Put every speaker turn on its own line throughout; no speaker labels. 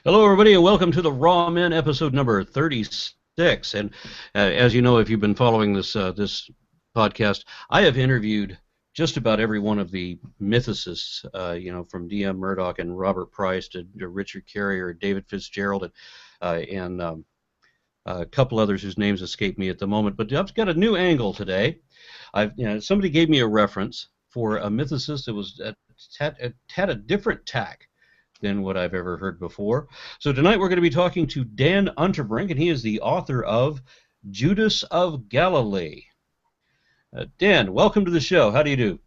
Hello, everybody, and welcome to the Raw Men, episode number 36. And as you know, if you've been following this podcast, I have interviewed just about every one of the mythicists, from D.M. Murdoch and Robert Price to Richard Carrier, David Fitzgerald, and a couple others whose names escape me at the moment. But I've got a new angle today. Somebody gave me a reference for a mythicist that had a different tack than what I've ever heard before. So tonight we're going to be talking to Dan Unterbrink, and he is the author of Judas of Galilee. Dan, welcome to the show. How do you do?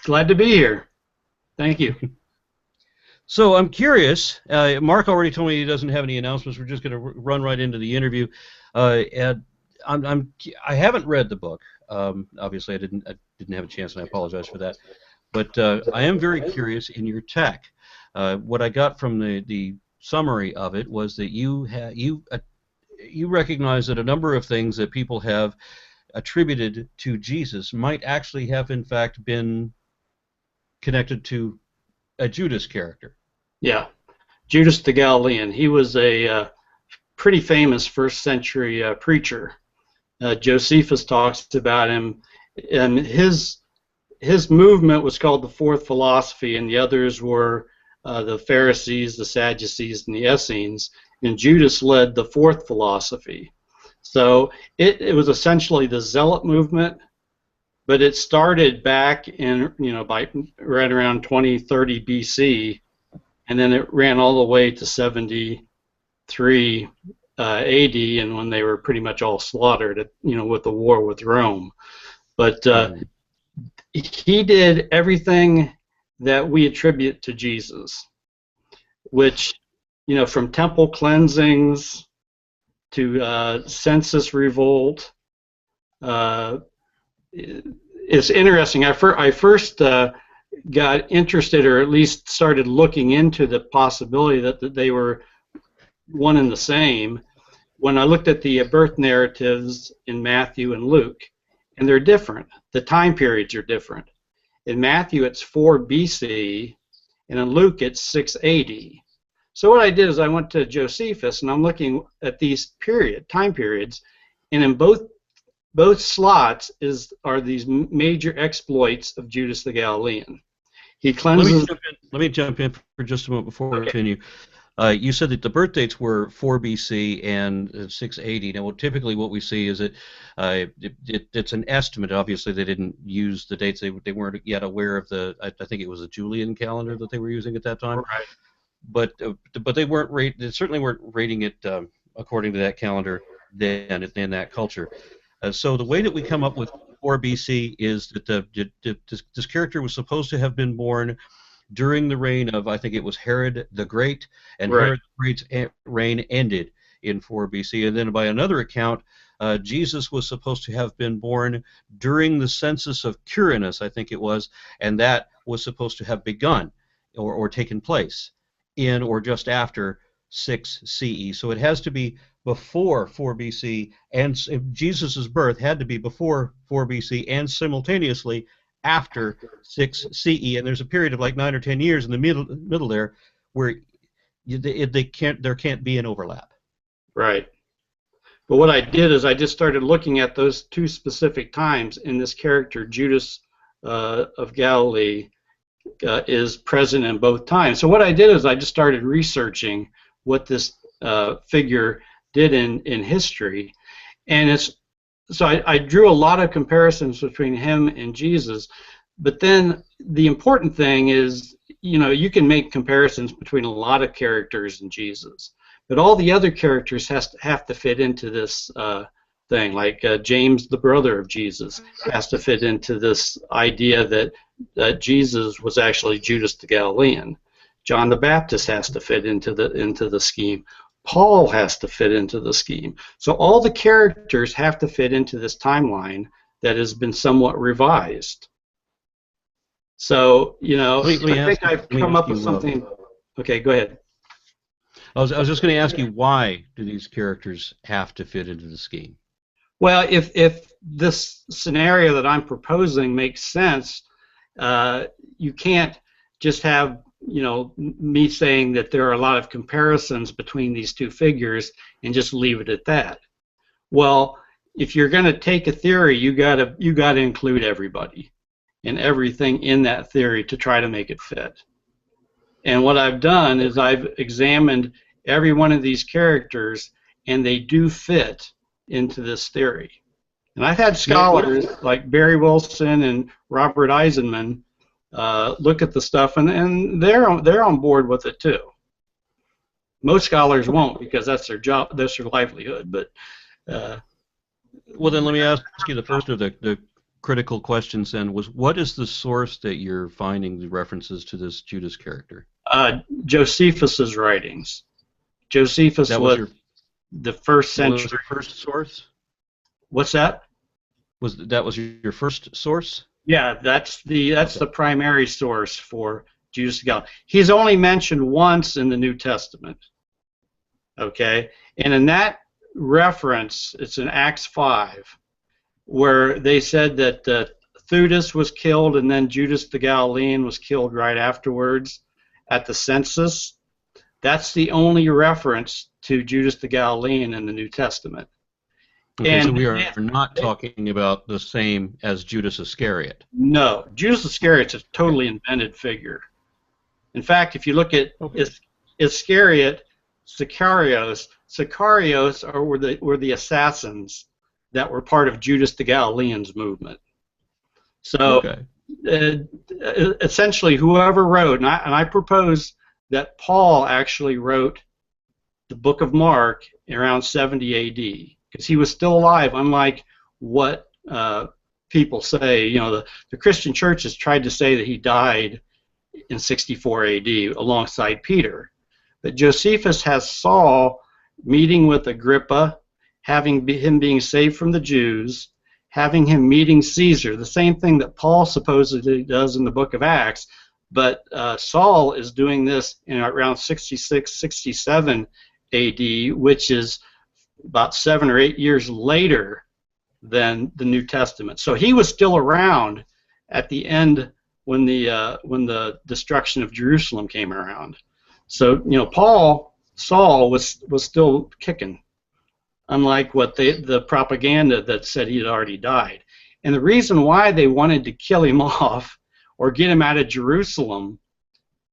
Glad to be here. Thank you.
So I'm curious. Mark already told me he doesn't have any announcements. We're just going to run right into the interview. And I haven't read the book. Obviously, I didn't have a chance, and I apologize for that. But I am very curious in your tack. What I got from the summary of it was that you recognize that a number of things that people have attributed to Jesus might actually have in fact been connected to a Judas character.
Yeah, Judas the Galilean. He was a pretty famous first century preacher. Josephus talks about him, and his movement was called the Fourth Philosophy, and the others were the Pharisees, the Sadducees, and the Essenes, and Judas led the Fourth Philosophy. So it was essentially the zealot movement, but it started back in, by right around 2030 BC, and then it ran all the way to 73 AD, and when they were pretty much all slaughtered, with the war with Rome. But he did everything that we attribute to Jesus, which, from temple cleansings to census revolt. It's interesting. I first got interested, or at least started looking into the possibility that they were one and the same, when I looked at the birth narratives in Matthew and Luke, and they're different. The time periods are different. In Matthew, it's 4 BC, and in Luke, it's 680. So what I did is I went to Josephus, and I'm looking at these time periods, and in both slots are these major exploits of Judas the Galilean. He cleanses.
Let me jump in for just a moment before we continue. You said that the birth dates were 4 BC and 680. Now, typically what we see is that it's an estimate. Obviously, they didn't use the dates. They weren't yet aware of I think it was a Julian calendar that they were using at that time.
Right.
But they weren't they certainly weren't rating it according to that calendar then in that culture. So the way that we come up with 4 BC is that this character was supposed to have been born during the reign of, I think it was Herod the Great, and
Right.
Herod the Great's reign ended in 4 BC. And then by another account, Jesus was supposed to have been born during the census of Quirinus, I think it was, and that was supposed to have begun or taken place in or just after 6 CE. So it has to be before 4 BC, and Jesus' birth had to be before 4 BC and simultaneously after 6 CE, and there's a period of like 9 or 10 years in the middle there where there can't be an overlap.
Right. But what I did is I just started looking at those two specific times in this character, Judas of Galilee, is present in both times. So what I did is I just started researching what this figure did in history, and I drew a lot of comparisons between him and Jesus. But then the important thing is, you can make comparisons between a lot of characters and Jesus, but all the other characters have to fit into this thing. Like James, the brother of Jesus, has to fit into this idea that Jesus was actually Judas the Galilean. John the Baptist has to fit into the scheme. Paul has to fit into the scheme. So all the characters have to fit into this timeline that has been somewhat revised. So, I think I've come up with something. Okay, go ahead.
I was just going to ask you, why do these characters have to fit into the scheme?
Well, if this scenario that I'm proposing makes sense, you can't just have me saying that there are a lot of comparisons between these two figures and just leave it at that. Well, if you're going to take a theory, you gotta include everybody and everything in that theory to try to make it fit. And what I've done is I've examined every one of these characters, and they do fit into this theory. And I've had scholars like Barry Wilson and Robert Eisenman look at the stuff, and they're on board with it too. Most scholars won't, because that's their job, that's their livelihood. But
well, then let me ask you the first of the critical questions. Then was, what is the source that you're finding the references to this Judas character?
Josephus's writings. Josephus was the first century.
Was your first source?
What's that?
Was your first source?
Yeah, that's the primary source for Judas of Galilee. He's only mentioned once in the New Testament. Okay, and in that reference, it's in Acts 5, where they said that Theudas was killed, and then Judas the Galilean was killed right afterwards at the census. That's the only reference to Judas the Galilean in the New Testament.
Okay,
and
so we are not talking about the same as Judas Iscariot.
No, Judas Iscariot's a totally invented figure. In fact, if you look at Iscariot, Sicarios were the assassins that were part of Judas the Galilean's movement. So essentially, whoever wrote, and I propose that Paul actually wrote the book of Mark around 70 A.D., because he was still alive, unlike what people say. The Christian church has tried to say that he died in 64 A.D. alongside Peter. But Josephus has Saul meeting with Agrippa, having him being saved from the Jews, having him meeting Caesar, the same thing that Paul supposedly does in the book of Acts, but Saul is doing this in around 66, 67 A.D., which is about 7 or 8 years later than the New Testament. So he was still around at the end when the destruction of Jerusalem came around. So Saul was still kicking, unlike what the propaganda that said he had already died. And the reason why they wanted to kill him off or get him out of Jerusalem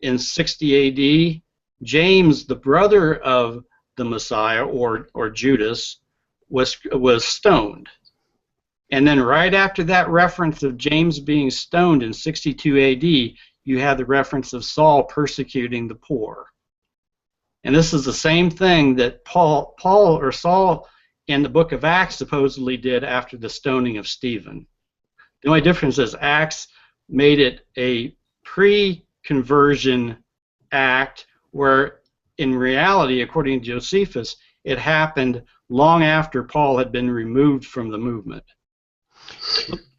in 60 A.D., James, the brother of the Messiah, or Judas, was stoned. And then right after that reference of James being stoned in 62 A.D., you have the reference of Saul persecuting the poor. And this is the same thing that Saul in the book of Acts supposedly did after the stoning of Stephen. The only difference is Acts made it a pre-conversion act, where in reality, according to Josephus, it happened long after Paul had been removed from the movement.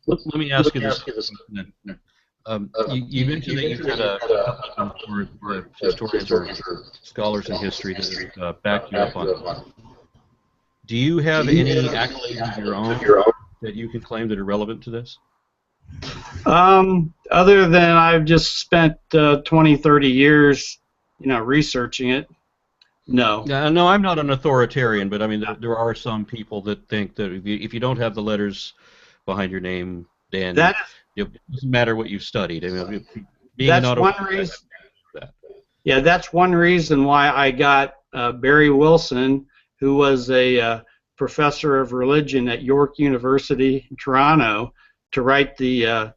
Let me ask you this. You mentioned that you've had a couple of historians or scholars in history that back you up on it. Do you have any accolades of your own that you can claim that are relevant to this?
Other than I've just spent 20, 30 years, researching it, no.
No, I'm not an authoritarian, but I mean, there are some people that think that if you don't have the letters behind your name, Dan, it doesn't matter what you've studied. I mean,
that's one reason. Yeah, that's one reason why I got Barry Wilson, who was a professor of religion at York University in Toronto, to write the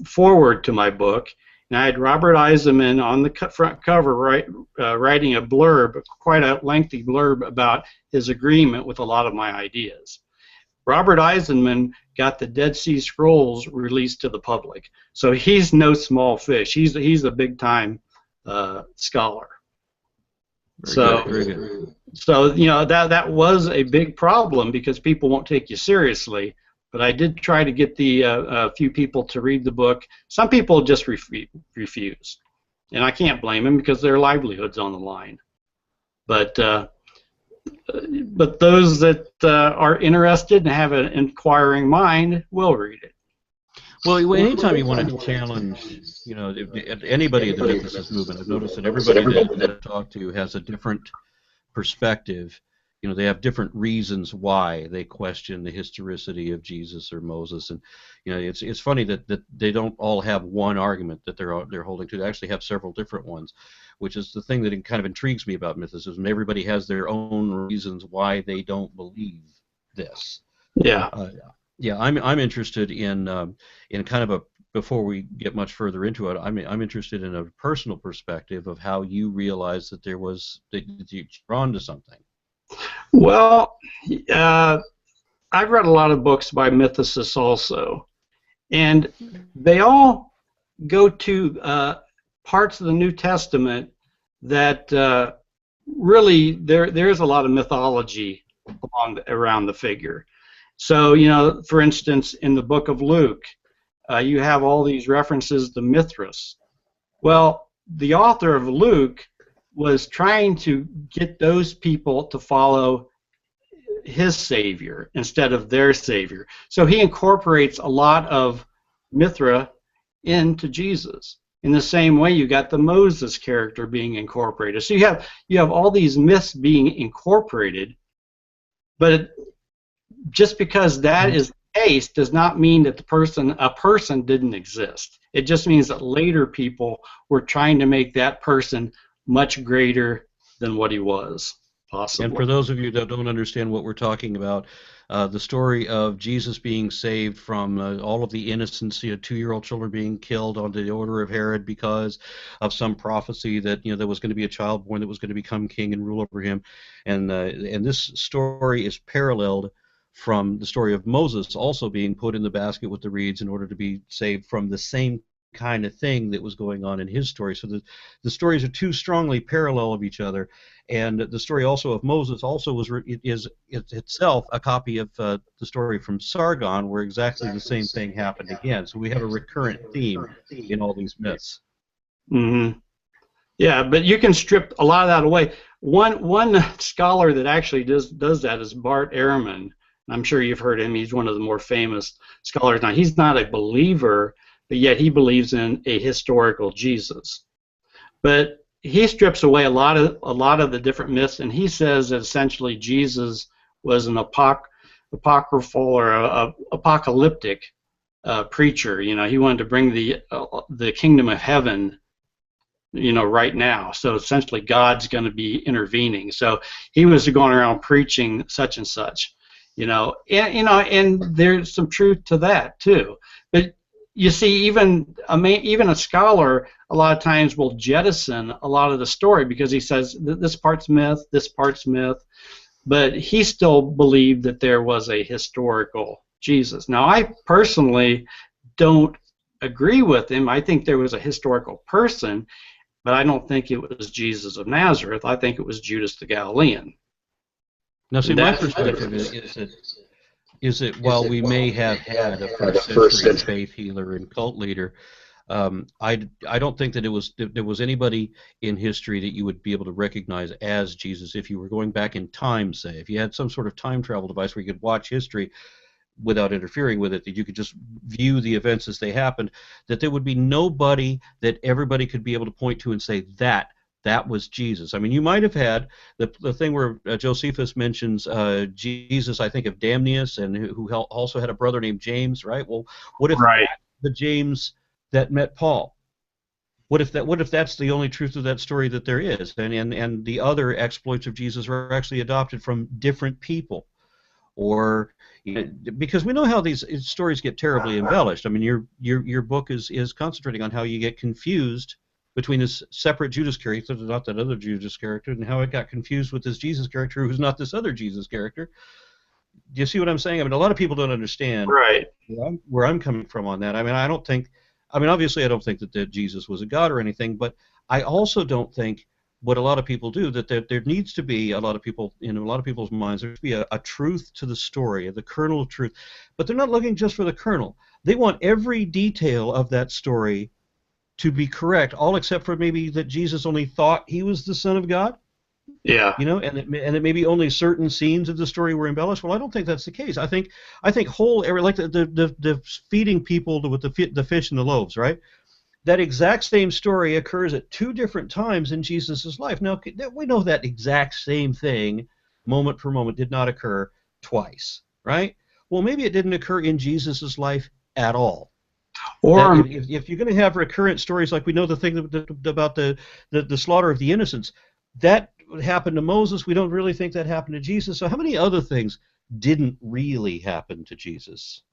foreword to my book. And I had Robert Eisenman on the front cover writing a blurb, quite a lengthy blurb, about his agreement with a lot of my ideas. Robert Eisenman got the Dead Sea Scrolls released to the public, so he's no small fish. He's a big-time scholar.
Very good.
So that was a big problem, because people won't take you seriously. But I did try to get a few people to read the book. Some people just refuse, and I can't blame them, because their livelihood's on the line. But those that are interested and have an inquiring mind will read it.
Well, anytime you want to challenge, anybody in the mythicist movement, I've noticed that everybody that I talk to has a different perspective. They have different reasons why they question the historicity of Jesus or Moses, and it's funny that they don't all have one argument that they're holding to. They actually have several different ones, which is the thing that kind of intrigues me about mythicism. Everybody has their own reasons why they don't believe this.
Yeah.
Yeah, I'm interested in kind of a, before we get much further into it, I'm interested in a personal perspective of how you realize that that you're drawn to something.
Well, I've read a lot of books by mythicists also, and they all go to parts of the New Testament that really there's a lot of mythology around the figure. So, for instance, in the book of Luke, you have all these references to Mithras. Well, the author of Luke was trying to get those people to follow his savior instead of their savior. So he incorporates a lot of Mithra into Jesus. In the same way, you got the Moses character being incorporated. So you have all these myths being incorporated, but just because that is the case does not mean that a person didn't exist. It just means that later people were trying to make that person much greater than what he was, possibly.
And for those of you that don't understand what we're talking about, the story of Jesus being saved from all of the innocence, 2-year-old children being killed on the order of Herod because of some prophecy that there was going to be a child born that was going to become king and rule over him, and this story is paralleled from the story of Moses also being put in the basket with the reeds in order to be saved from the same kind of thing that was going on in his story. So the stories are too strongly parallel of each other, and the story also of Moses also is itself a copy of the story from Sargon, where exactly the same thing happened again. So we have a recurrent theme in all these myths.
Mm-hmm. Yeah, but you can strip a lot of that away. One scholar that actually does that is Bart Ehrman. I'm sure you've heard him. He's one of the more famous scholars. Now, he's not a believer, but yet he believes in a historical Jesus. But he strips away a lot of the different myths, and he says that essentially Jesus was an apocryphal or a apocalyptic preacher. He wanted to bring the kingdom of heaven, right now. So essentially, God's going to be intervening. So he was going around preaching such and such. And there's some truth to that too. But you see, even a scholar a lot of times will jettison a lot of the story because he says this part's myth, this part's myth, but he still believed that there was a historical Jesus. Now, I personally don't agree with him. I think there was a historical person, but I don't think it was Jesus of Nazareth. I think it was Judas the Galilean.
Now, see, my perspective is that while we may have had a first-century faith healer and cult leader, I don't think that there was anybody in history that you would be able to recognize as Jesus if you were going back in time, say. If you had some sort of time travel device where you could watch history without interfering with it, that you could just view the events as they happened, that there would be nobody that everybody could be able to point to and say that was Jesus. I mean, you might have had the thing where Josephus mentions Jesus, I think, of Damnius, and who also had a brother named James, right? Well, what if that's the James that met Paul? What if that's the only truth of that story that there is? And the other exploits of Jesus are actually adopted from different people, or because we know how these stories get terribly embellished. I mean, your book is concentrating on how you get confused between this separate Judas character, not that other Judas character, and how it got confused with this Jesus character who's not this other Jesus character. Do you see what I'm saying? I mean, a lot of people don't understand where I'm coming from on that. I mean, obviously I don't think that Jesus was a god or anything, but I also don't think what a lot of people do, that there needs to be a lot of people, in a lot of people's minds, there needs to be a truth to the story, the kernel of truth. But they're not looking just for the kernel. They want every detail of that story to be correct, all except for maybe that Jesus only thought he was the Son of God.
Yeah.
And it maybe only certain scenes of the story were embellished. Well, I don't think that's the case. I think whole like the feeding people with the fish and the loaves, right? That exact same story occurs at two different times in Jesus' life. Now, we know that exact same thing, moment for moment, did not occur twice, right? Well, maybe it didn't occur in Jesus' life at all. That
Or
if you're going to have recurrent stories like we know the thing about the slaughter of the innocents, that happened to Moses. We don't really think that happened to Jesus. So how many other things didn't really happen to Jesus?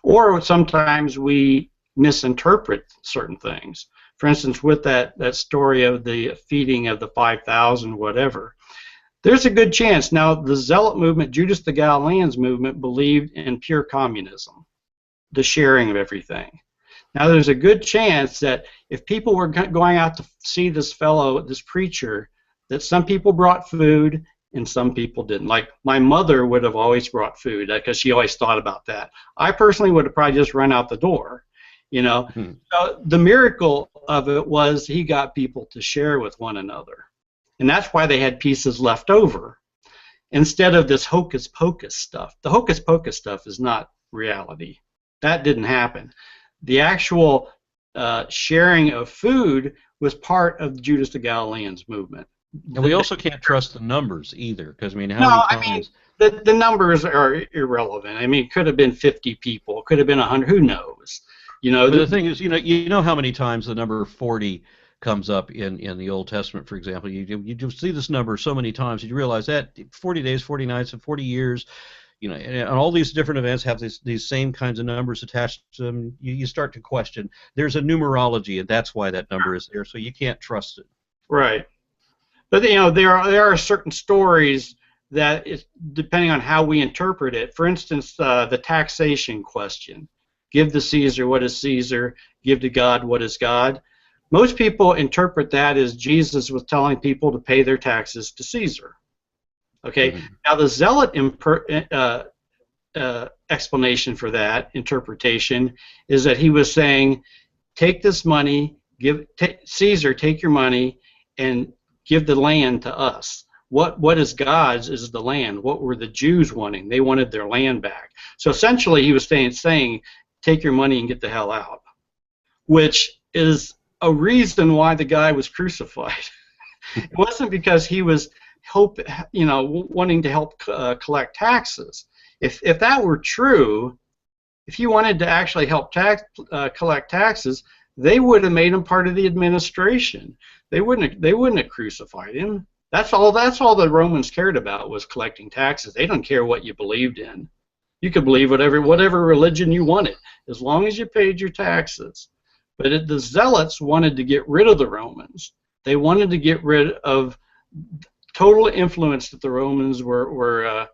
or sometimes we misinterpret certain things. For instance, with that story of the feeding of the 5,000, whatever, there's a good chance. Now, the Zealot movement, Judas the Galilean's movement, believed in pure communism, the sharing of everything. Now, there's a good chance that if people were going out to see this fellow, this preacher, that some people brought food and some people didn't. Like my mother would have always brought food because she always thought about that. I personally would have probably just run out the door, you know. So the miracle of it was he got people to share with one another, and that's why they had pieces left over instead of this hocus pocus stuff. The hocus pocus stuff is not reality. That didn't happen. The actual sharing of food was part of Judas the Galilean's movement.
And we also can't trust the numbers either, because I mean, how
No,
many
I mean,
times?
the numbers are irrelevant. I mean, it could have been 50 people, could have been 100, who knows? You know,
But the thing is, you know how many times the number 40 comes up in the Old Testament, for example. You just see this number so many times, and you realize that 40 days, 40 nights, and 40 years, and all these different events have these same kinds of numbers attached to them. You start to question. There's a numerology, and that's why that number is there. So you can't trust it.
right. But there are certain stories that is depending on how we interpret it. For instance, the taxation question: give to Caesar what is Caesar, give to God what is God. Most people interpret that as Jesus was telling people to pay their taxes to Caesar. Okay. Now the zealot explanation for that interpretation is that he was saying, take this money, Caesar, take your money and give the land to us. What is God's is the land. What were the Jews wanting? They wanted their land back. So essentially he was saying take your money and get the hell out, which is a reason why the guy was crucified. It wasn't because he was wanting to help collect taxes. If that were true, if you wanted to actually help collect taxes, they would have made him part of the administration. They wouldn't have crucified him. That's all the Romans cared about was collecting taxes. They don't care what you believed in. You could believe whatever religion you wanted, as long as you paid your taxes. But the Zealots wanted to get rid of the Romans. They wanted to get rid of total influence that the Romans were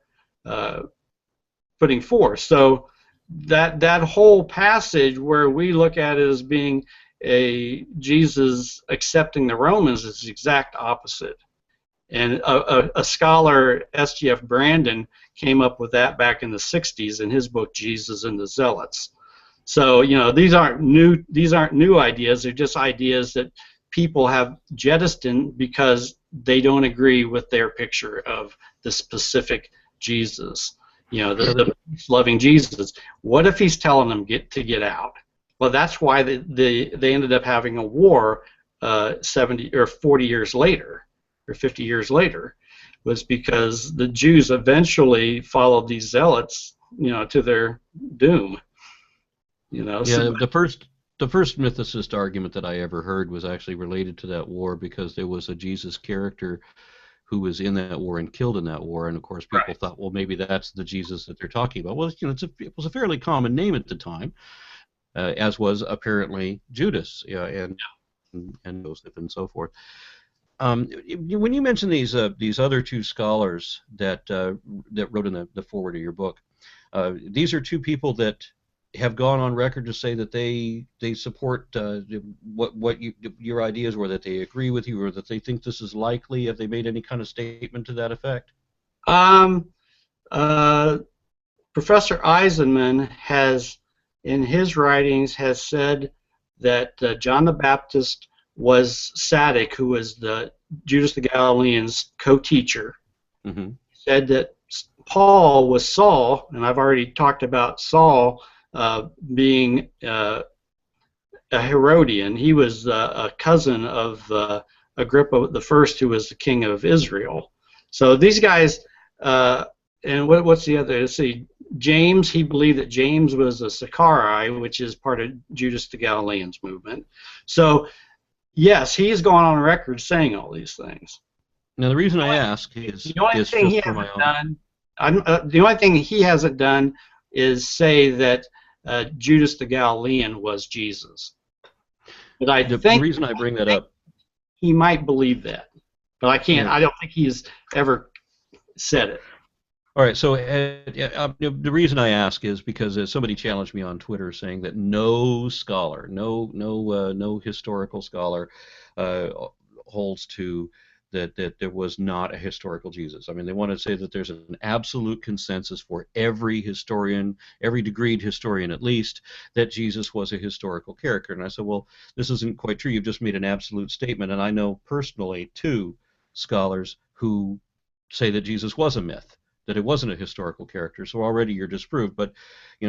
putting forth. So that whole passage where we look at it as being Jesus accepting the Romans is the exact opposite. And a scholar, S.G.F. Brandon, came up with that back in the 60s in his book Jesus and the Zealots. So these aren't new ideas. They're just ideas that people have jettisoned because they don't agree with their picture of the specific Jesus. The loving Jesus. What if he's telling them to get out? Well, that's why they ended up having a war 70 or 40 years later, or 50 years later, was because the Jews eventually followed these zealots, to their doom.
Yeah, the first mythicist argument that I ever heard was actually related to that war because there was a Jesus character who was in that war and killed in that war, and of course people thought, well, maybe that's the Jesus that they're talking about. Well, it was a fairly common name at the time, as was apparently Judas, and Joseph and so forth. When you mention these other two scholars that wrote in the foreword of your book, these are two people that have gone on record to say that they support what your ideas were, that they agree with you, or that they think this is likely. Have they made any kind of statement to that effect?
Professor Eisenman has, in his writings, has said that John the Baptist was Sadduq, who was the Judas the Galilean's co-teacher,
Mm-hmm.
said that Paul was Saul, and I've already talked about Saul being a Herodian. He was a cousin of Agrippa the First, who was the king of Israel. So these guys, and what's the other? Let's see, James. He believed that James was a Sicarii, which is part of Judas the Galilean's movement. So yes, he's gone on record saying all these things.
Now, the reason I ask is
The only thing
just
he
for my
hasn't
own.
done, the only thing he hasn't done is say that Judas the Galilean was Jesus. But I
The
think
reason I bring that up.
he might believe that, but I can't.
Yeah.
I don't think he's ever said it.
All right, so the reason I ask is because somebody challenged me on Twitter saying that no scholar, no historical scholar holds to that there was not a historical Jesus. I mean, they want to say that there's an absolute consensus for every historian, every degreed historian at least, that Jesus was a historical character. And I said, well, this isn't quite true. You've just made an absolute statement, and I know personally 2 scholars who say that Jesus was a myth, that it wasn't a historical character. So already you're disproved. But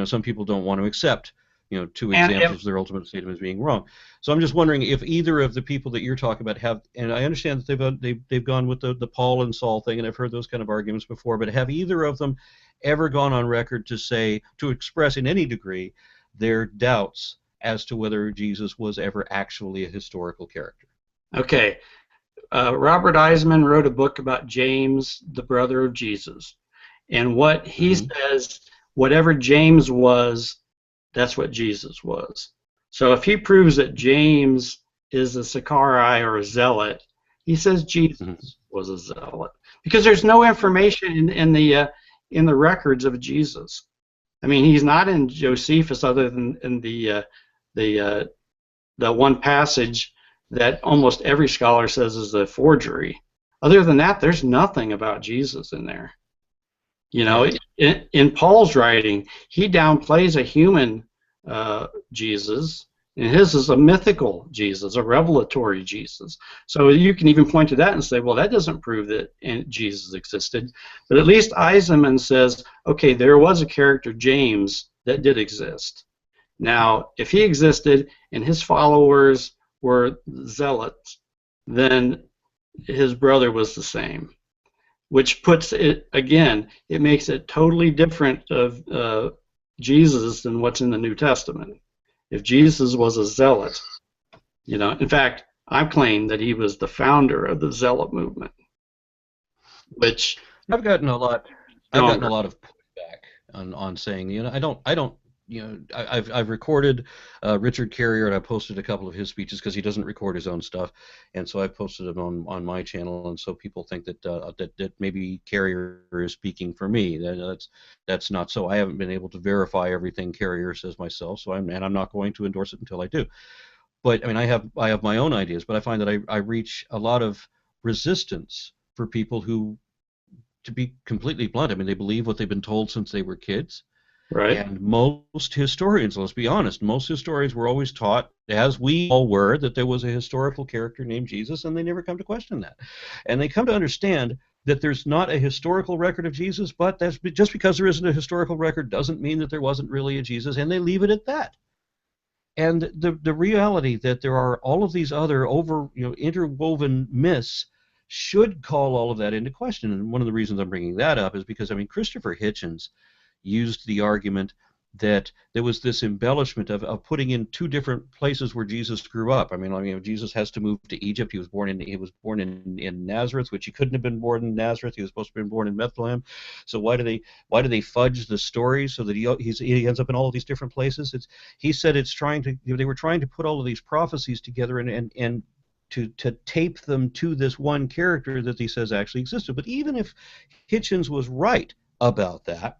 some people don't want to accept 2 examples of their ultimate statement as being wrong. So I'm just wondering if either of the people that you're talking about have, and I understand that they've gone with the Paul and Saul thing, and I've heard those kind of arguments before, but have either of them ever gone on record to express in any degree their doubts as to whether Jesus was ever actually a historical character?
Okay. Robert Eisman wrote a book about James, the brother of Jesus. And what he says, whatever James was, that's what Jesus was. So if he proves that James is a Sicarii or a zealot, he says Jesus was a zealot, because there's no information in the records of Jesus. I mean, he's not in Josephus, other than in the one passage that almost every scholar says is a forgery. Other than that, there's nothing about Jesus in there. In Paul's writing, he downplays a human Jesus, and his is a mythical Jesus, a revelatory Jesus. So you can even point to that and say, well, that doesn't prove that Jesus existed. But at least Eisenman says, okay, there was a character, James, that did exist. Now, if he existed and his followers were zealots, then his brother was the same, which puts it, again, it makes it totally different of Jesus than what's in the New Testament. If Jesus was a zealot, in fact, I claim that he was the founder of the zealot movement, which
I've gotten a lot of pushback on saying, I don't I've recorded Richard Carrier, and I posted a couple of his speeches because he doesn't record his own stuff, and so I posted them on my channel, and so people think that maybe Carrier is speaking for me. That's not so. I haven't been able to verify everything Carrier says myself, so I'm not going to endorse it until I do. But I mean, I have my own ideas, but I find that I reach a lot of resistance for people who, to be completely blunt, I mean, they believe what they've been told since they were kids.
right.
And most historians, let's be honest, most historians were always taught, as we all were, that there was a historical character named Jesus, and they never come to question that. And they come to understand that there's not a historical record of Jesus, but that's just because there isn't a historical record doesn't mean that there wasn't really a Jesus, and they leave it at that. And the reality that there are all of these other interwoven myths should call all of that into question. And one of the reasons I'm bringing that up is because, I mean, Christopher Hitchens used the argument that there was this embellishment of putting in 2 different places where Jesus grew up. I mean, Jesus has to move to Egypt. He was born in Nazareth, which he couldn't have been born in Nazareth. He was supposed to have been born in Bethlehem. So why do they fudge the story so that he ends up in all of these different places? He said they were trying to put all of these prophecies together and to tape them to this one character that he says actually existed. But even if Hitchens was right about that,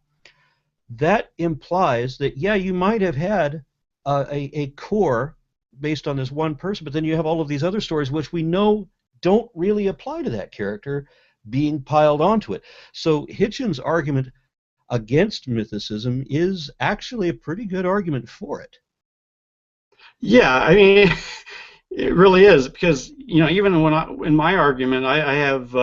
that implies that, yeah, you might have had a core based on this one person, but then you have all of these other stories which we know don't really apply to that character being piled onto it. So Hitchens' argument against mythicism is actually a pretty good argument for it.
Yeah, I mean, It really is, because even in my argument, I have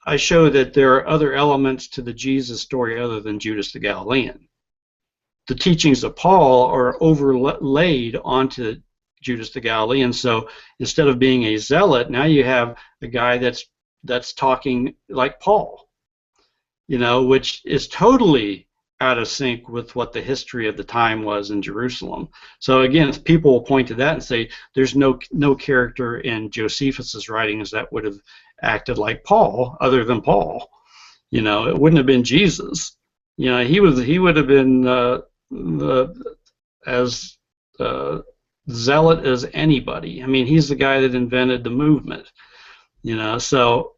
I show that there are other elements to the Jesus story other than Judas the Galilean. The teachings of Paul are overlaid onto Judas the Galilean. So instead of being a zealot, now you have a guy that's talking like Paul, which is totally out of sync with what the history of the time was in Jerusalem. So again, people will point to that and say there's no character in Josephus's writings that would have acted like Paul, other than Paul. It wouldn't have been Jesus. He would have been as zealot as anybody. I mean, he's the guy that invented the movement. So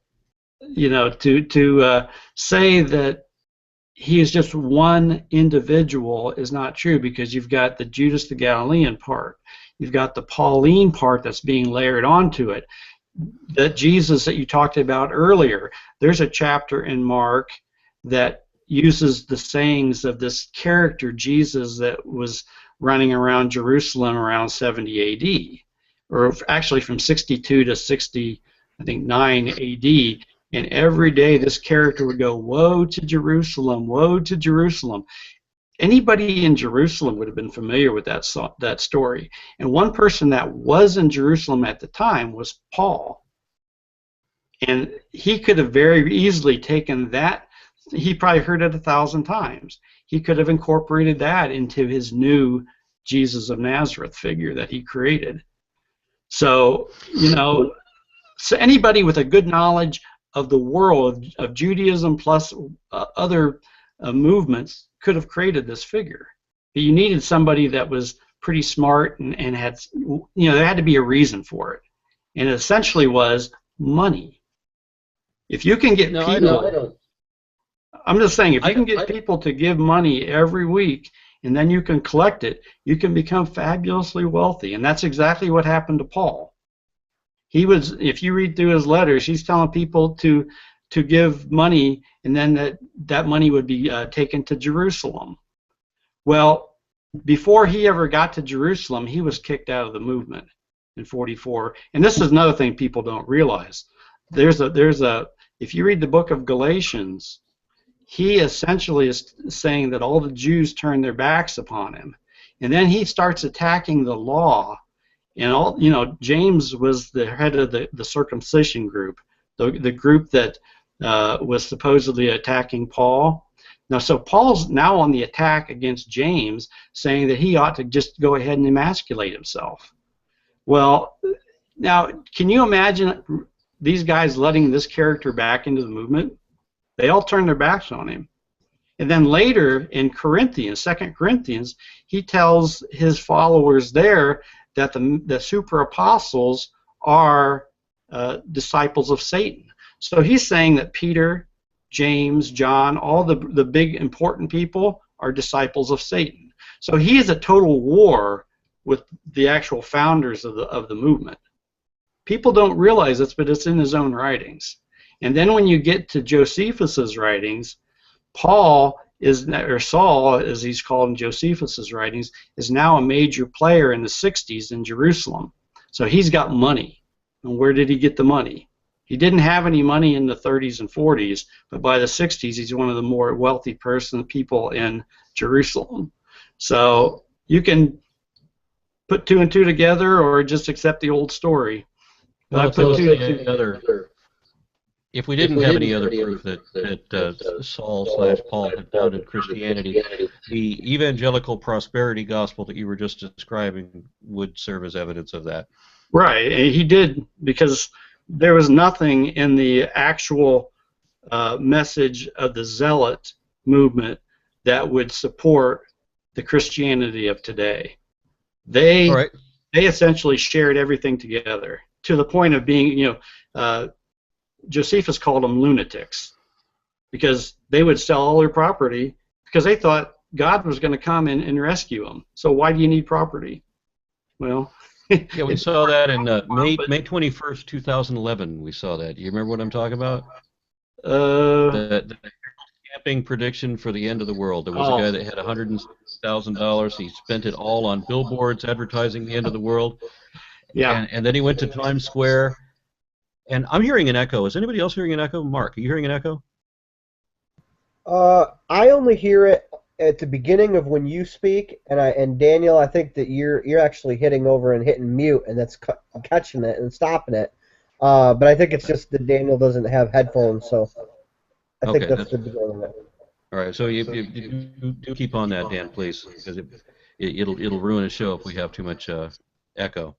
to say that he is just one individual is not true, because you've got the Judas the Galilean part, you've got the Pauline part that's being layered onto it. That Jesus that you talked about earlier, there's a chapter in Mark that uses the sayings of this character Jesus that was running around Jerusalem around 70 A.D., or actually from 62 to 60, I think 9 A.D., and every day this character would go, "Woe to Jerusalem, woe to Jerusalem." Anybody in Jerusalem would have been familiar with that story. And one person that was in Jerusalem at the time was Paul. And he could have very easily taken that. He probably heard it 1,000 times. He could have incorporated that into his new Jesus of Nazareth figure that he created. So, so anybody with a good knowledge of the world, of Judaism plus other movements, could have created this figure. But you needed somebody that was pretty smart and had, there had to be a reason for it. And it essentially was money. If you can get people, I'm just saying, if you can get people to give money every week and then you can collect it, you can become fabulously wealthy. And that's exactly what happened to Paul. He was, if you read through his letters, he's telling people to give money, and then that money would be taken to Jerusalem. Well, before he ever got to Jerusalem, he was kicked out of the movement in 44. And this is another thing people don't realize. If you read the book of Galatians, he essentially is saying that all the Jews turned their backs upon him. And then he starts attacking the law. And James was the head of the circumcision group, the group that was supposedly attacking Paul. Now, so Paul's now on the attack against James, saying that he ought to just go ahead and emasculate himself. Well, now, can you imagine these guys letting this character back into the movement? They all turned their backs on him. And then later in Corinthians, 2 Corinthians, he tells his followers there that the super apostles are disciples of Satan. So he's saying that Peter, James, John, all the big important people are disciples of Satan. So he is at total war with the actual founders of the movement. People don't realize this, but it's in his own writings. And then when you get to Josephus's writings, Paul or Saul, as he's called in Josephus's writings, is now a major player in the 60s in Jerusalem. So he's got money. And where did he get the money? He didn't have any money in the 30s and 40s, but by the 60s, he's one of the more wealthy people in Jerusalem. So you can put two and two together, or just accept the old story.
Well, if we didn't have any other proof that Saul/Paul had founded Christianity, the evangelical prosperity gospel that you were just describing would serve as evidence of that.
Right, and he did, because there was nothing in the actual message of the zealot movement that would support the Christianity of today. They essentially shared everything together to the point of being, Josephus called them lunatics, because they would sell all their property because they thought God was going to come and rescue them. So why do you need property? Well,
yeah, we saw that in May 21st, 2011. We saw that. Do you remember what I'm talking about? The camp sweeping prediction for the end of the world. There was a
Oh,
guy that had $100,000. He spent it all on billboards advertising the end of the world,
yeah.
and then he went to Times Square. And I'm hearing an echo. Is anybody else hearing an echo? Mark, are you hearing an echo?
I only hear it at the beginning of when you speak, and Daniel, I think that you're actually hitting over and hitting mute, and that's catching it and stopping it. But I think it's just that Daniel doesn't have headphones, so I think that's the beginning of it.
All right, so you do keep on that, Dan, please, because it'll ruin a show if we have too much echo.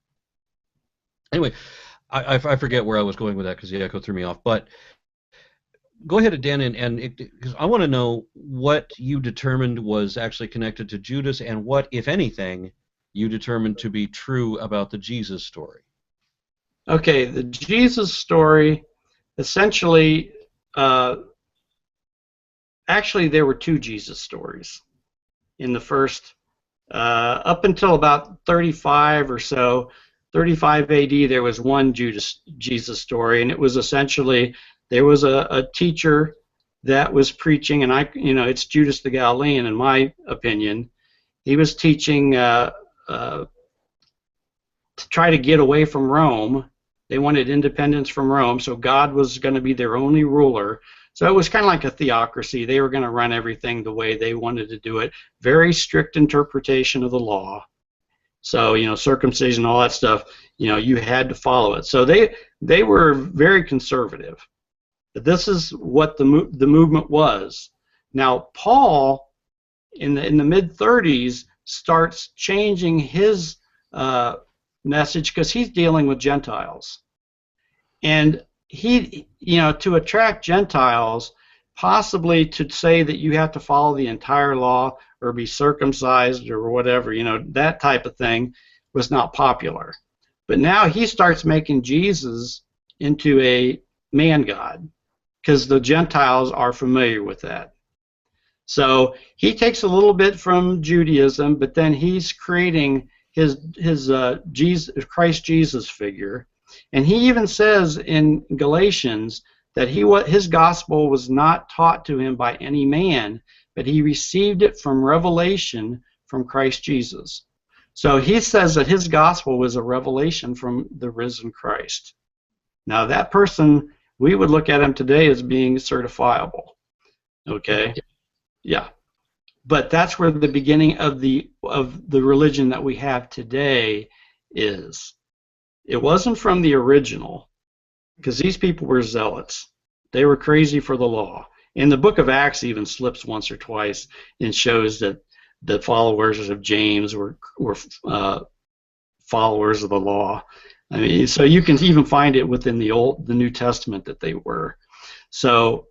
Anyway, I forget where I was going with that because the echo threw me off, but go ahead, Dan, and because I want to know what you determined was actually connected to Judas and what, if anything, you determined to be true about the Jesus story.
Okay, the Jesus story, essentially, actually there were two Jesus stories in the first, up until about 35 or so, 35 AD, there was one Jesus story, and it was essentially, there was a teacher that was preaching, and it's Judas the Galilean, in my opinion. He was teaching to try to get away from Rome. They wanted independence from Rome, so God was going to be their only ruler. So it was kind of like a theocracy. They were going to run everything the way they wanted to do it. Very strict interpretation of the law. So, circumcision, all that stuff, you had to follow it. So they were very conservative. But this is what the movement was. Now, Paul, in the mid-30s, starts changing his message because he's dealing with Gentiles. And he, to attract Gentiles, possibly to say that you have to follow the entire law or be circumcised or whatever, that type of thing was not popular. But now he starts making Jesus into a man god because the Gentiles are familiar with that. So he takes a little bit from Judaism, but then he's creating his Christ Jesus figure. And he even says in Galatians that his gospel was not taught to him by any man, but he received it from revelation from Christ Jesus. So he says that his gospel was a revelation from the risen Christ. Now that person, we would look at him today as being certifiable. Okay? Yeah. But that's where the beginning of the religion that we have today is. It wasn't from the original, because these people were zealots. They were crazy for the law. And the book of Acts even slips once or twice and shows that the followers of James were followers of the law. I mean, so you can even find it within the New Testament that they were. So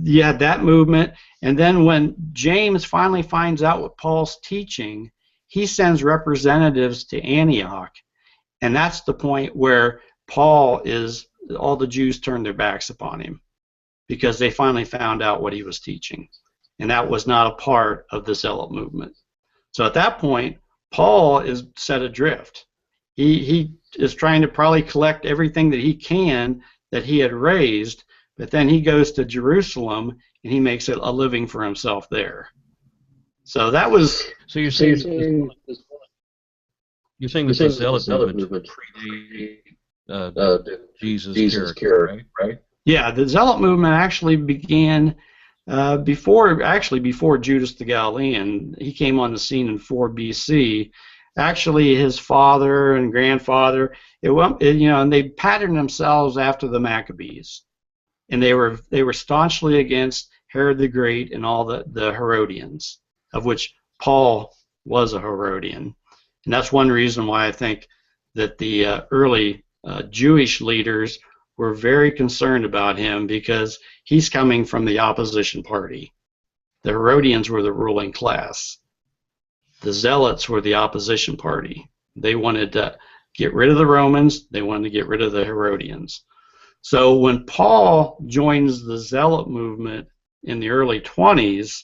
you had that movement, and then when James finally finds out what Paul's teaching, he sends representatives to Antioch. And that's the point where all the Jews turned their backs upon him because they finally found out what he was teaching. And that was not a part of the zealot movement. So at that point, Paul is set adrift. He is trying to probably collect everything that he can that he had raised, but then he goes to Jerusalem and he makes it a living for himself there. So that was...
So you're saying the zealot movement predated Jesus' character, right?
Yeah, the zealot movement actually began before Judas the Galilean. He came on the scene in 4 BC. Actually, his father and grandfather, and they patterned themselves after the Maccabees, and they were staunchly against Herod the Great and all the Herodians, of which Paul was a Herodian. And that's one reason why I think that the early Jewish leaders were very concerned about him, because he's coming from the opposition party. The Herodians were the ruling class. The Zealots were the opposition party. They wanted to get rid of the Romans. They wanted to get rid of the Herodians. So when Paul joins the Zealot movement in the early 20s,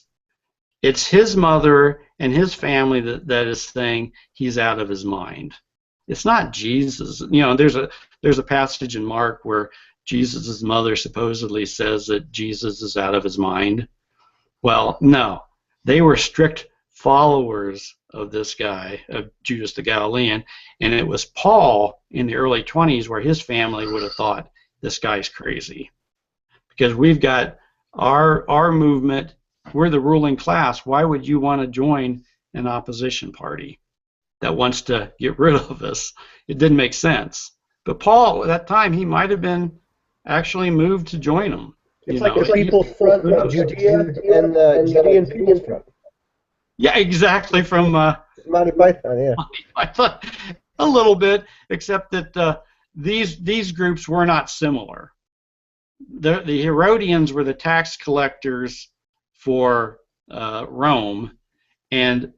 it's his mother and his family that is saying he's out of his mind. It's not Jesus. There's a passage in Mark where Jesus' mother supposedly says that Jesus is out of his mind. Well, no. They were strict followers of this guy, of Judas the Galilean, and it was Paul in the early 20s where his family would have thought this guy's crazy. Because we've got our movement, we're the ruling class. Why would you want to join an opposition party that wants to get rid of us? It didn't make sense. But Paul, at that time, he might have been actually moved to join them.
It's like the People's Front of Judea and the Judean People's Front.
Yeah, exactly, from
Monty Python, yeah.
I thought a little bit, except that these groups were not similar. The Herodians were the tax collectors for Rome, and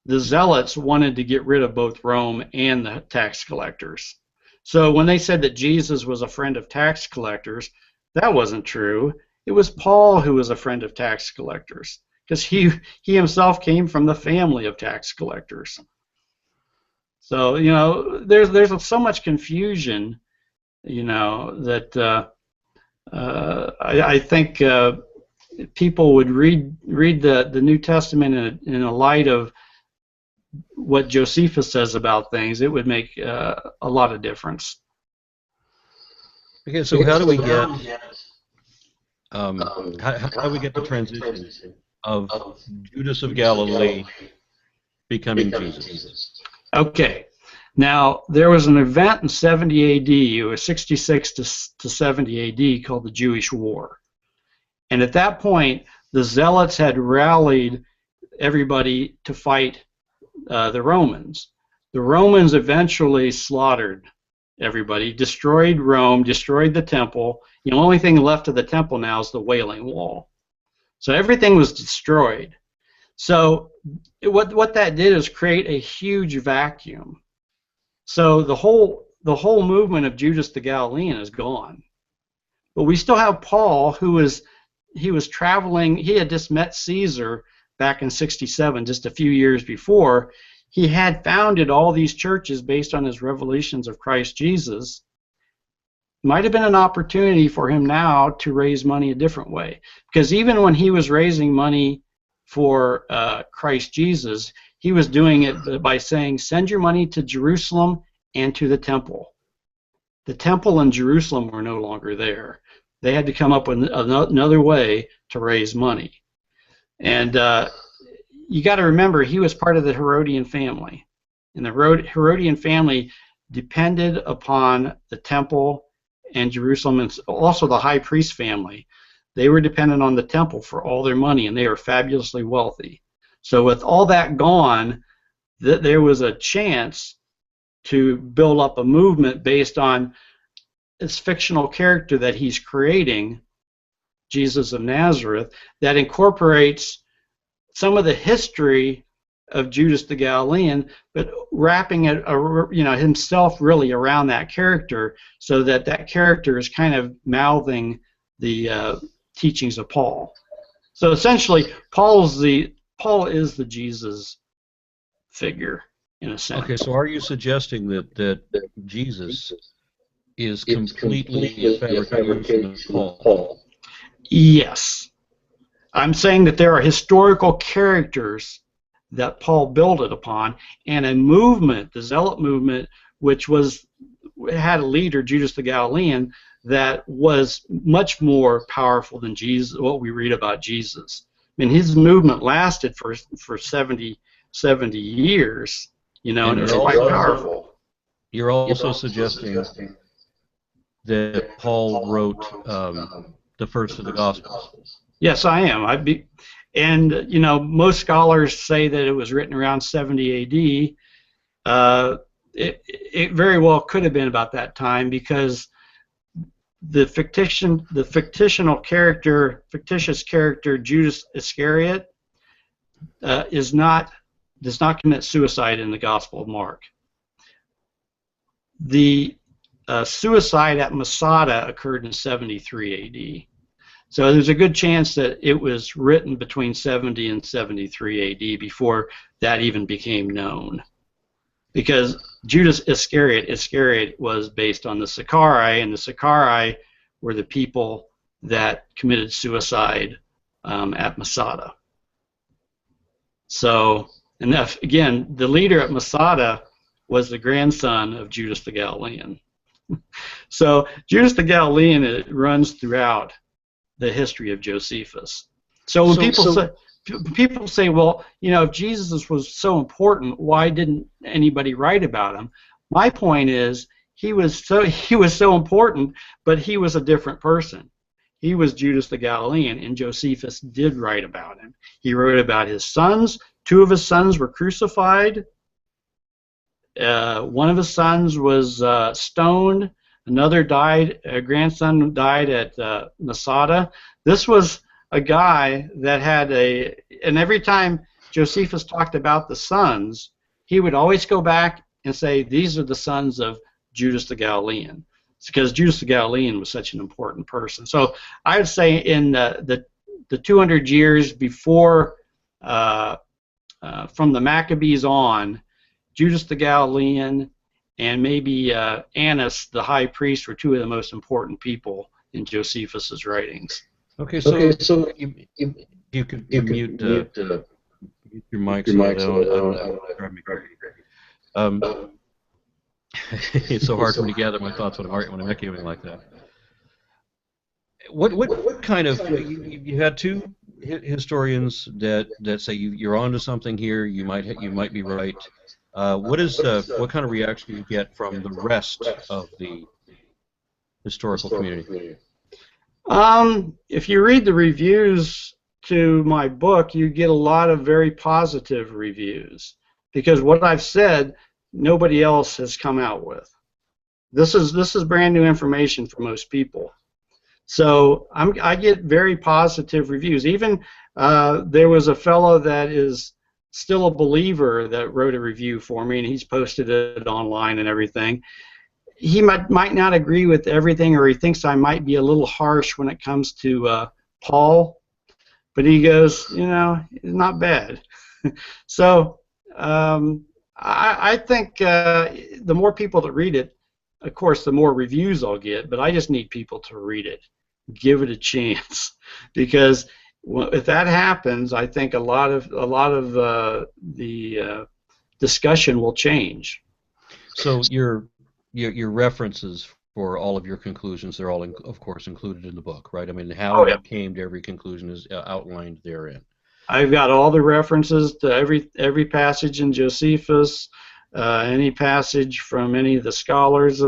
the Zealots wanted to get rid of both Rome and the tax collectors. So when they said that Jesus was a friend of tax collectors, that wasn't true. It was Paul who was a friend of tax collectors, because he himself came from the family of tax collectors. So, you know, there's so much confusion, you know, that I think people would read the New Testament in a light of what Josephus says about things. It would make a lot of difference.
Okay, so how do we get how do we get the transition of Judas of Galilee becoming Jesus?
Okay, now there was an event in 70 AD, it was 66 to 70 AD, called the Jewish War. And at that point, the Zealots had rallied everybody to fight the Romans. The Romans eventually slaughtered everybody, destroyed Rome, destroyed the temple. The only thing left of the temple now is the Wailing Wall. So everything was destroyed. So what that did is create a huge vacuum. So the whole movement of Judas the Galilean is gone. But we still have Paul, who was traveling. He had just met Caesar back in 67, just a few years before. He had founded all these churches based on his revelations of Christ Jesus. Might have been an opportunity for him now to raise money a different way. Because even when he was raising money for Christ Jesus, he was doing it by saying, send your money to Jerusalem and to the temple. The temple in Jerusalem were no longer there. They had to come up with another way to raise money. And you got to remember, he was part of the Herodian family. And the Herodian family depended upon the temple and Jerusalem, and also the high priest family. They were dependent on the temple for all their money, and they were fabulously wealthy. So with all that gone, there was a chance to build up a movement based on this fictional character that he's creating, Jesus of Nazareth, that incorporates some of the history of Judas the Galilean, but wrapping it, you know, himself really around that character, so that that character is kind of mouthing the teachings of Paul. So essentially, Paul is the Jesus figure in a sense.
Okay, so are you suggesting that Jesus is completely a fabrication of Paul?
Yes. I'm saying that there are historical characters that Paul built it upon, and a movement, the Zealot movement, which had a leader, Judas the Galilean, that was much more powerful than Jesus, what we read about Jesus. I mean, his movement lasted for 70 years, you know, and it was quite powerful.
You're also suggesting that Paul wrote the first of the Gospels.
Yes, I am. And you know, most scholars say that it was written around 70 AD. It very well could have been about that time, because the fictitious character Judas Iscariot does not commit suicide in the Gospel of Mark. The suicide at Masada occurred in 73 AD. So there's a good chance that it was written between 70 and 73 AD before that even became known. Because Judas Iscariot was based on the Sicarii, and the Sicarii were the people that committed suicide at Masada. So, and again, the leader at Masada was the grandson of Judas the Galilean. So Judas the Galilean, it runs throughout the history of Josephus. So when people say, well, you know, if Jesus was so important, why didn't anybody write about him? My point is, he was so important, but he was a different person. He was Judas the Galilean, and Josephus did write about him. He wrote about his sons. 2 of his sons were crucified. One of his sons was stoned. Another died. A grandson died at Masada. This was a guy that had and every time Josephus talked about the sons, he would always go back and say, these are the sons of Judas the Galilean. It's because Judas the Galilean was such an important person. So I would say in the 200 years before, from the Maccabees on, Judas the Galilean and maybe Annas, the high priest, were 2 of the most important people in Josephus's writings.
Okay, so you could mute your mic so that I don't drive me crazy. It's so hard for me to gather my thoughts when I'm echoing like that. What kind of you had 2 historians that say you're onto something here, you might be right. What kind of reaction do you get from the rest of the historical community?
If you read the reviews to my book, you get a lot of very positive reviews, because what I've said, nobody else has come out with. This is brand new information for most people. So I get very positive reviews. Even there was a fellow that is still a believer that wrote a review for me, and he's posted it online and everything. He might not agree with everything, or he thinks I might be a little harsh when it comes to Paul, but he goes, you know, it's not bad. So I think the more people that read it, of course, the more reviews I'll get, but I just need people to read it. Give it a chance, because if that happens, I think a lot of the discussion will change.
So your references for all of your conclusions, they're all, of course, included in the book, right? I mean, how you came to every conclusion is outlined therein.
I've got all the references to every passage in Josephus, any passage from any of the scholars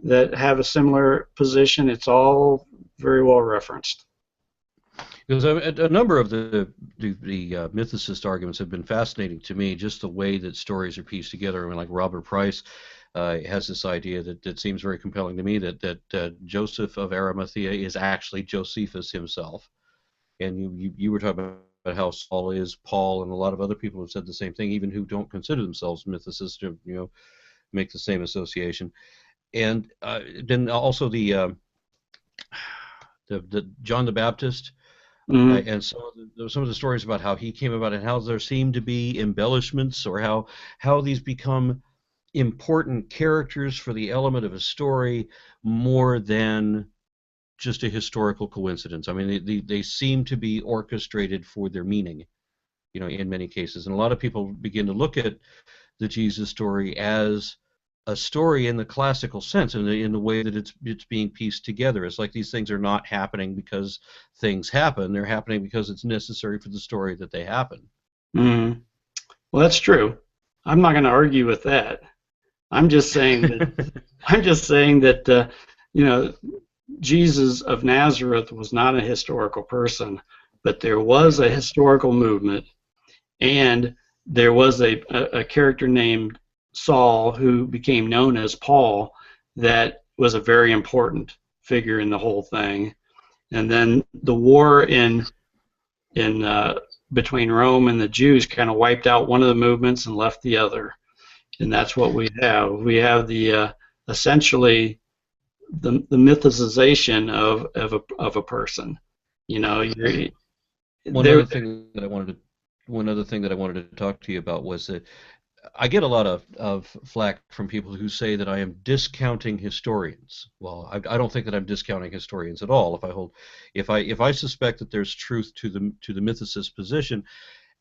that have a similar position. It's all very well referenced.
Because a number of the mythicist arguments have been fascinating to me, just the way that stories are pieced together. I mean, like Robert Price has this idea that seems very compelling to me, that Joseph of Arimathea is actually Josephus himself. And you were talking about how Saul is Paul, and a lot of other people have said the same thing, even who don't consider themselves mythicists, you know, make the same association. And then also the John the Baptist, and some of the stories about how he came about, and how there seem to be embellishments, or how these become important characters for the element of a story more than just a historical coincidence. I mean, they seem to be orchestrated for their meaning, you know, in many cases. And a lot of people begin to look at the Jesus story as a story in the classical sense, in the way that it's being pieced together. It's like these things are not happening because things happen; they're happening because it's necessary for the story that they happen.
Mm-hmm. Well, that's true. I'm not going to argue with that. I'm just saying that you know, Jesus of Nazareth was not a historical person, but there was a historical movement, and there was a character named Saul who became known as Paul that was a very important figure in the whole thing. And then the war in between Rome and the Jews kind of wiped out one of the movements and left the other, and that's what we have. We have the essentially the mythicization of a person. You know,
one other thing that I wanted to talk to you about was that I get a lot of flack from people who say that I am discounting historians. Well, I don't think that I'm discounting historians at all. If I suspect that there's truth to the mythicist position,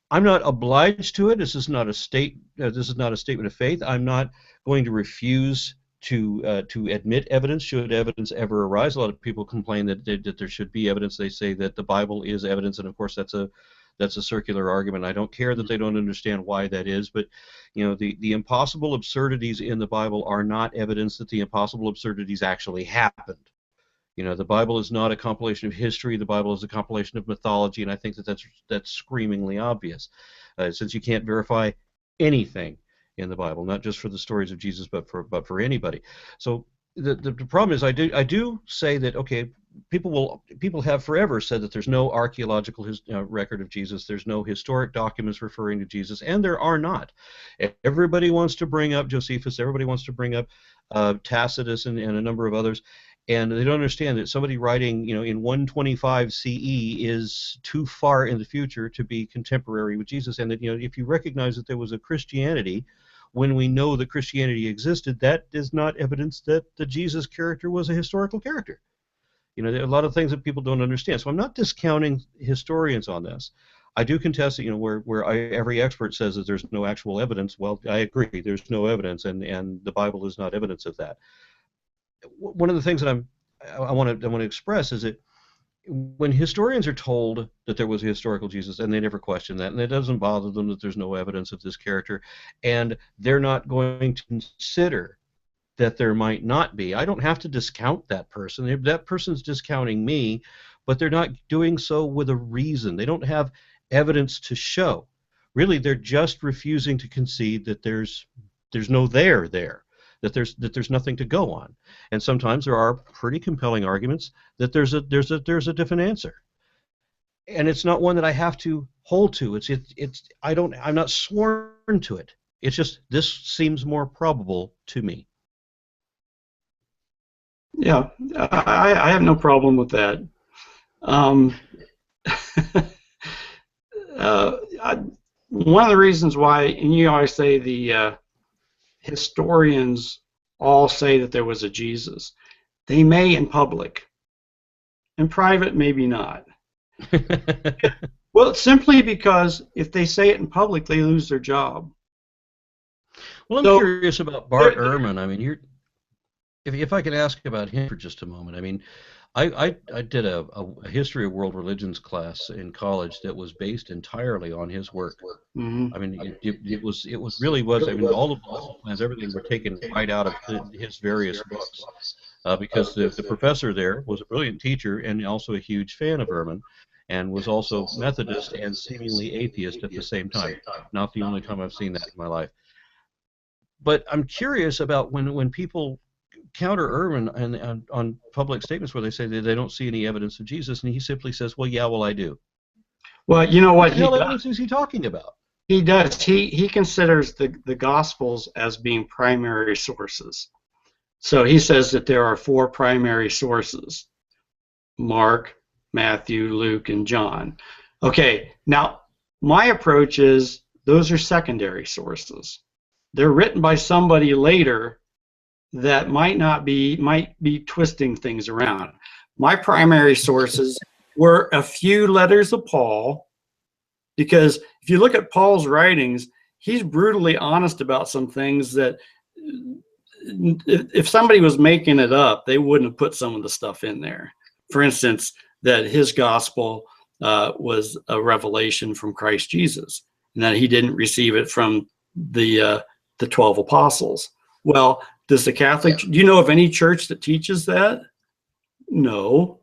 I'm not obliged to it. This is not a statement of faith. I'm not going to refuse to admit evidence should evidence ever arise. A lot of people complain that there should be evidence. They say that the Bible is evidence, and of course that's a circular argument. I don't care that they don't understand why that is, but the impossible absurdities in the Bible are not evidence that the impossible absurdities actually happened. The Bible is not a compilation of history. The Bible is a compilation of mythology, and I think that's screamingly obvious, since you can't verify anything in the Bible, not just for the stories of Jesus, but for anybody. So the problem is, I do say that, okay, people have forever said that there's no archaeological record of Jesus, there's no historic documents referring to Jesus, and there are not. Everybody wants to bring up Josephus, everybody wants to bring up Tacitus and a number of others, and they don't understand that somebody writing in 125 CE is too far in the future to be contemporary with Jesus, and that if you recognize that there was a Christianity when we know that Christianity existed, that is not evidence that the Jesus character was a historical character. There are a lot of things that people don't understand. So I'm not discounting historians on this. I do contest that, where every expert says that there's no actual evidence. Well, I agree, there's no evidence, and the Bible is not evidence of that. One of the things that I want to express is that when historians are told that there was a historical Jesus, and they never question that, and it doesn't bother them that there's no evidence of this character, and they're not going to consider that there might not be. I don't have to discount that person. That person's discounting me, but they're not doing so with a reason. They don't have evidence to show. Really, they're just refusing to concede that there's no there, that there's nothing to go on. And sometimes there are pretty compelling arguments that there's a different answer. And it's not one that I have to hold to. I'm not sworn to it. It's just, this seems more probable to me.
Yeah, I have no problem with that. One of the reasons why, and you always say the historians all say that there was a Jesus. They may in public. In private, maybe not. Well, simply because if they say it in public, they lose their job.
Well, I'm curious about Bart Ehrman. I mean, if I could ask about him for just a moment. I mean, I did a history of world religions class in college that was based entirely on his work.
Mm-hmm.
I mean, it really was. I mean, all the plans, everything were taken right out of his various books, because the professor there was a brilliant teacher and also a huge fan of Ehrman, and was also Methodist and seemingly atheist at the same time. Not the only time I've seen that in my life. But I'm curious about when people counter Ehrman and on public statements where they say that they don't see any evidence of Jesus, and he simply says, "Well, yeah, well, I do."
Well, you know what?
What evidence is he talking about?
He does. He considers the Gospels as being primary sources. So he says that there are 4 primary sources: Mark, Matthew, Luke, and John. Okay, now my approach is those are secondary sources. They're written by somebody later that might be twisting things around. My primary sources were a few letters of Paul, because if you look at Paul's writings, he's brutally honest about some things that if somebody was making it up, they wouldn't have put some of the stuff in there. For instance, that his gospel was a revelation from Christ Jesus, and that he didn't receive it from the 12 apostles. Well, does the Catholic, do you know of any church that teaches that? No,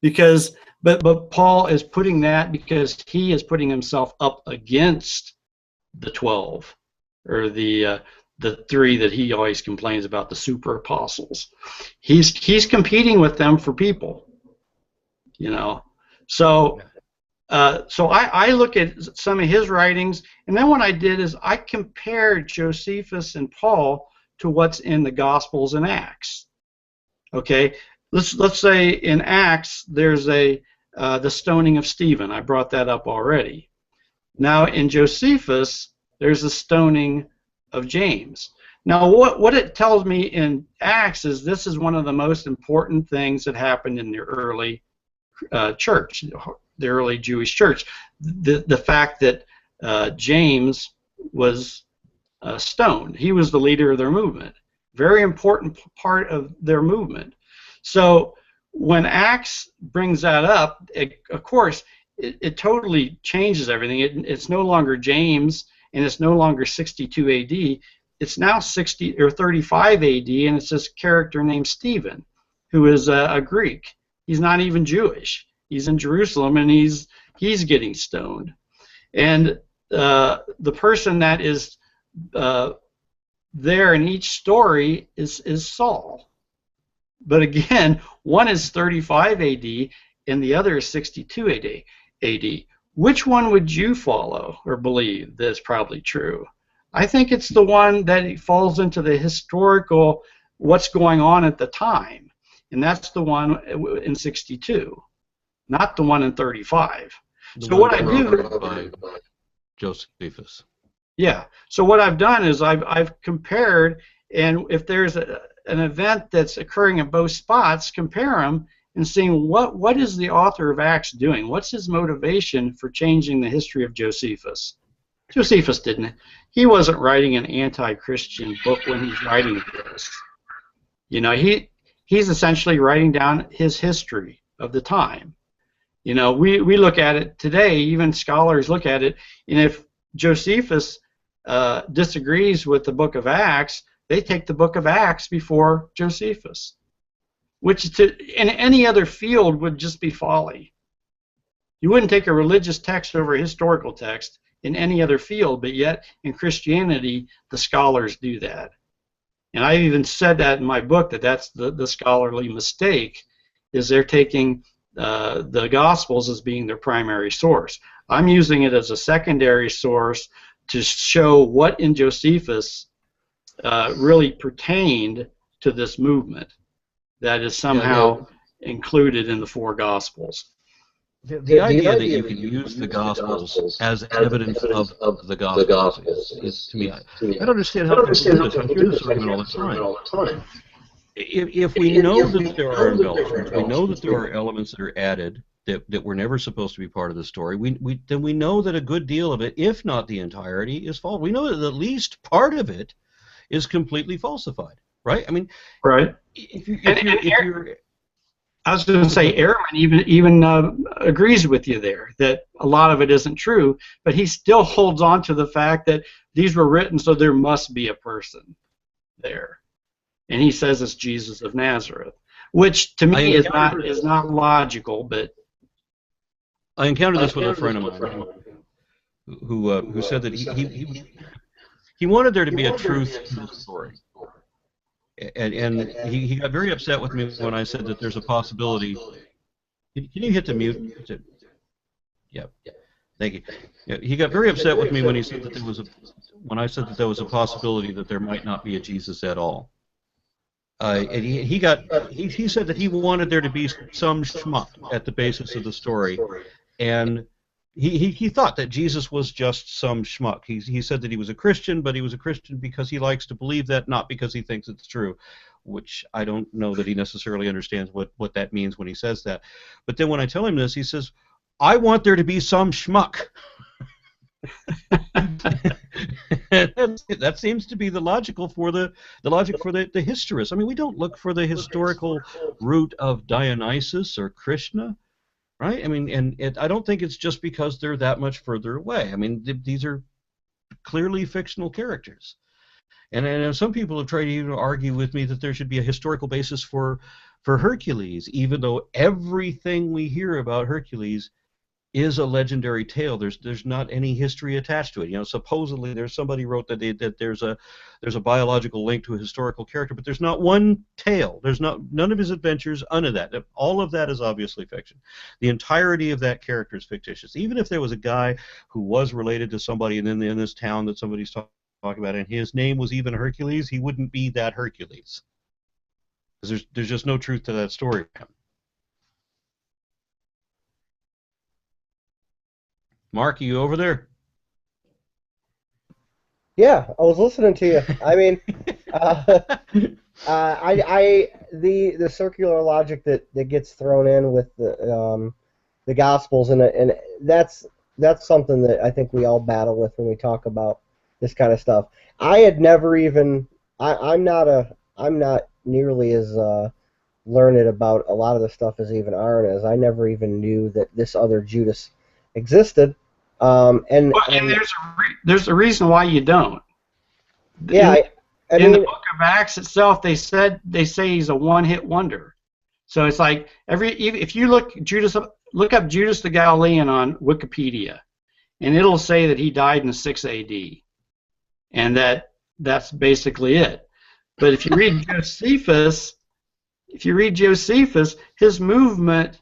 because but Paul is putting that because he is putting himself up against the 12, or the 3 that he always complains about, the super apostles. He's competing with them for people, So I look at some of his writings, and then what I did is I compared Josephus and Paul to what's in the Gospels and Acts. Okay, let's say in Acts there's the stoning of Stephen. I brought that up already. Now in Josephus there's the stoning of James. Now, what it tells me in Acts is this is one of the most important things that happened in the early church, the early Jewish church. The fact that James was stoned. He was the leader of their movement. Very important part of their movement. So when Acts brings that up, of course, it totally changes everything. It's no longer James, and it's no longer 62 AD. It's now 60 or 35 AD, and it's this character named Stephen, who is a Greek. He's not even Jewish. He's in Jerusalem, and he's getting stoned. And the person that is there in each story is Saul. But again, one is 35 AD and the other is 62 AD. Which one would you follow or believe that's probably true? I think it's the one that falls into the historical, what's going on at the time. And that's the one in 62, not the one in 35. So what I do...
by Josephus.
Yeah. So what I've done is I've compared, and if there's an event that's occurring in both spots, compare them and seeing what is the author of Acts doing? What's his motivation for changing the history of Josephus? Josephus he wasn't writing an anti-Christian book when he's writing this. You know, he's essentially writing down his history of the time. You know, we look at it today, even scholars look at it, and if Josephus disagrees with the book of Acts, they take the book of Acts before Josephus, which in any other field would just be folly. You wouldn't take a religious text over a historical text in any other field, but yet in Christianity, the scholars do that. And I even said that in my book, that's the scholarly mistake, is they're taking the Gospels as being their primary source. I'm using it as a secondary source to show what in Josephus really pertained to this movement that is somehow included in the four Gospels.
The idea that you can use the Gospels as evidence of the Gospels is to me, I don't understand how people do this. I hear this argument all the time. If we know that there are embellishments, we know that there are elements that are added that were never supposed to be part of the story, then we know that a good deal of it, if not the entirety, is false. We know that at least part of it is completely falsified, right? I mean,
right.
If you're
I was going to say, Ehrman even agrees with you there, that a lot of it isn't true, but he still holds on to the fact that these were written so there must be a person there. And he says it's Jesus of Nazareth, which to me is not logical, but...
I encountered this with a friend of mine who said that he wanted there to be a truth to the story. And he got very upset with me when I said that there's a possibility. Can you hit the mute? Yeah. Thank you. Yeah, he got very upset with me when he said that when I said that there was a possibility that there might not be a Jesus at all. And he said that he wanted there to be some schmuck at the basis of the story, and he thought that Jesus was just some schmuck. He said that he was a Christian, but he was a Christian because he likes to believe that, not because he thinks it's true, which I don't know that he necessarily understands what that means when he says that. But then when I tell him this, he says, I want there to be some schmuck. That seems to be the logic for the historist. I mean, we don't look for the historical root of Dionysus or Krishna, right? I mean, and I don't think it's just because they're that much further away. I mean, these are clearly fictional characters, and some people have tried to even argue with me that there should be a historical basis for Hercules, even though everything we hear about Hercules is a legendary tale. There's not any history attached to it. You know, supposedly somebody wrote that there's a biological link to a historical character, but there's not one tale. There's none of his adventures, none of that. All of that is obviously fiction. The entirety of that character is fictitious. Even if there was a guy who was related to somebody in this town that somebody's talking about, and his name was even Hercules, he wouldn't be that Hercules. Because there's just no truth to that story. Mark, are you over there?
Yeah, I was listening to you. I mean, the circular logic that gets thrown in with the Gospels, and that's something that I think we all battle with when we talk about this kind of stuff. I had never even I'm not nearly as learned about a lot of the stuff as even Aaron is. I never even knew that this other Judas existed.
And there's a reason why you don't.
Yeah, I
In the
mean,
book of Acts itself, they say he's a one-hit wonder. So it's like if you look up Judas the Galilean on Wikipedia, and it'll say that he died in 6 A.D. and that's basically it. But if you read Josephus, his movement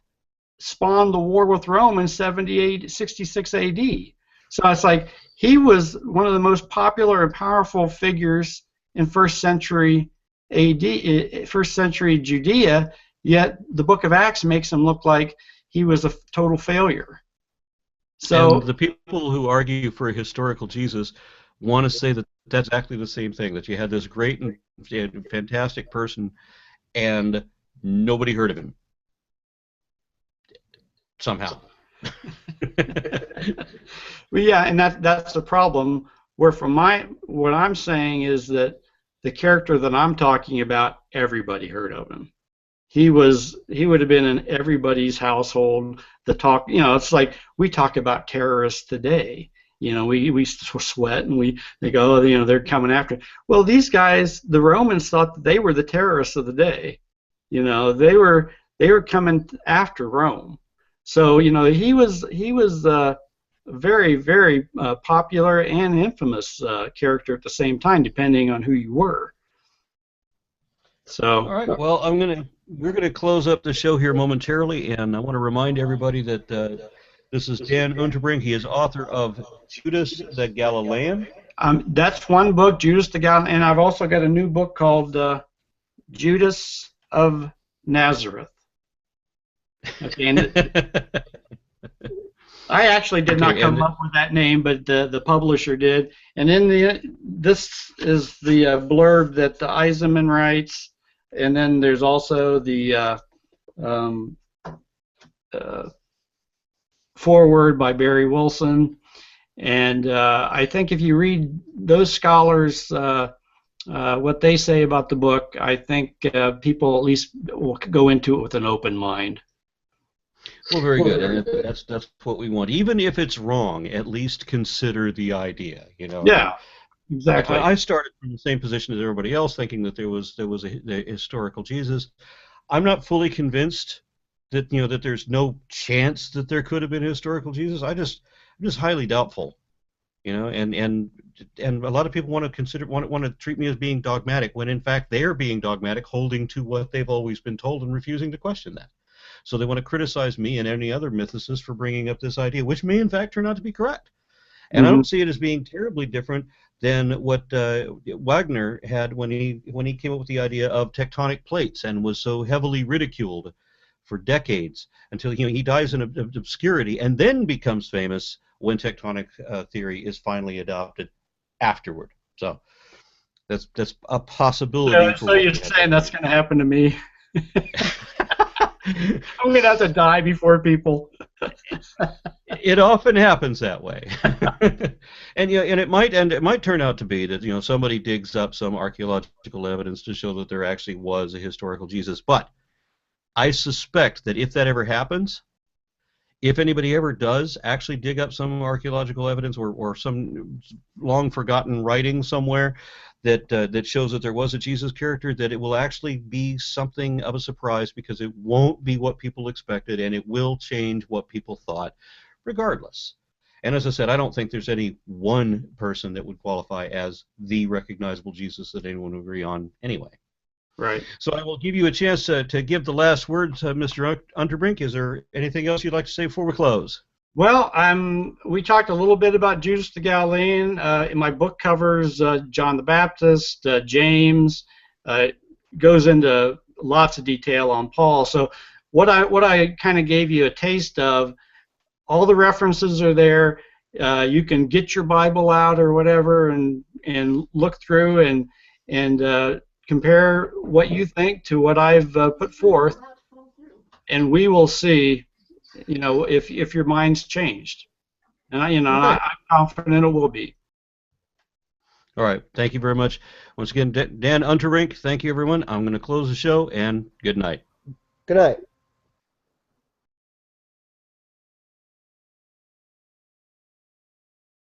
spawned the war with Rome in 66 A.D. So it's like he was one of the most popular and powerful figures in first century A.D., first century Judea, yet the book of Acts makes him look like he was a total failure. So
and the people who argue for a historical Jesus want to say that that's exactly the same thing, that you had this great and fantastic person and nobody heard of him somehow.
well, yeah, and that's the problem. Where what I'm saying is that the character that I'm talking about, everybody heard of him. He would have been in everybody's household. It's like we talk about terrorists today. We sweat and they go, they're coming after. Well, these guys, the Romans thought that they were the terrorists of the day. They were coming after Rome. So he was very, very popular and infamous character at the same time, depending on who you were. So.
All right. Well, we're gonna close up the show here momentarily, and I want to remind everybody that this is Dan Unterbrink. He is author of Judas the Galilean.
That's one book, Judas the Galilean, and I've also got a new book called Judas of Nazareth. Okay, I actually did not come up with that name, but the publisher did. And this is the blurb that the Eisenman writes, and then there's also the foreword by Barry Wilson. And I think if you read those scholars, what they say about the book, I think people at least will go into it with an open mind.
Well, very good, and that's what we want. Even if it's wrong, at least consider the idea.
Yeah, exactly.
I started from the same position as everybody else, thinking that there was a historical Jesus. I'm not fully convinced that that there's no chance that there could have been a historical Jesus. I'm just highly doubtful. And a lot of people want to treat me as being dogmatic, when in fact they are being dogmatic, holding to what they've always been told and refusing to question that. So they want to criticize me and any other mythicist for bringing up this idea, which may in fact turn out to be correct. And I don't see it as being terribly different than what Wagner had when he came up with the idea of tectonic plates and was so heavily ridiculed for decades until he dies in obscurity and then becomes famous when tectonic theory is finally adopted afterward. So that's a possibility.
So you're saying that's going to happen to me? I'm going to have to die before people.
It often happens that way. and it might turn out to be that somebody digs up some archaeological evidence to show that there actually was a historical Jesus. But I suspect that if that ever happens, if anybody ever does actually dig up some archaeological evidence or some long forgotten writing somewhere that shows that there was a Jesus character, that it will actually be something of a surprise, because it won't be what people expected, and it will change what people thought regardless. And as I said, I don't think there's any one person that would qualify as the recognizable Jesus that anyone would agree on anyway.
Right.
So I will give you a chance to give the last word to Mr. Unterbrink. Is there anything else you'd like to say before we close?
Well, we talked a little bit about Judas the Galilean. In my book covers John the Baptist, James. Goes into lots of detail on Paul. So what I kind of gave you a taste of, all the references are there. you can get your Bible out or whatever and look through and compare what you think to what I've put forth, and we will see, if your mind's changed. And I'm confident it will be.
All right. Thank you very much. Once again, Dan Unterbrink, thank you, everyone. I'm going to close the show, and good night.
Good night.